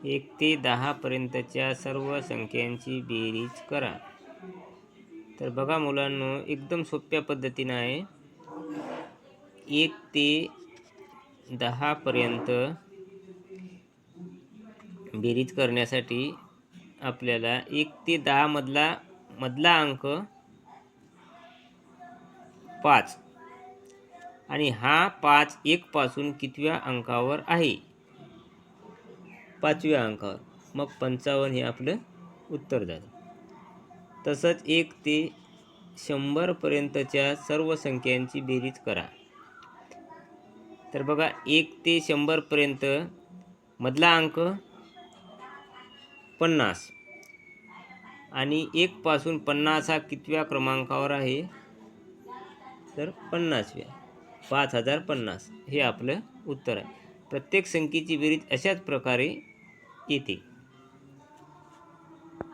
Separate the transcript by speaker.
Speaker 1: 1 ते 10 पर्यंतच्या सर्व संख्यांची बेरीज करा. तर बघा मुलांनो, एकदम सोप्या पद्धतीनं आहे. 1 ते 10 पर्यंत बेरीज करण्यासाठी आपल्याला 1 ते 10 मधला अंक 5 आणि हा 5 1 पासून कितव्या अंकावर आहे? 5व्या अंकावर. मग 55 हे आपलं उत्तर झालं. तसंच 1 ते 100 पर्यंतच्या सर्व संख्यांची बेरीज करा. तर बघा, 1 ते 100 पर्यंत मधला अंक 50 आणि 1 पासून 50 हा कितव्या क्रमांकावर आहे? तर 50व्या. 5050 हे आपलं उत्तर आहे. प्रत्येक संख्येची बेरीज अशाच प्रकारे येते.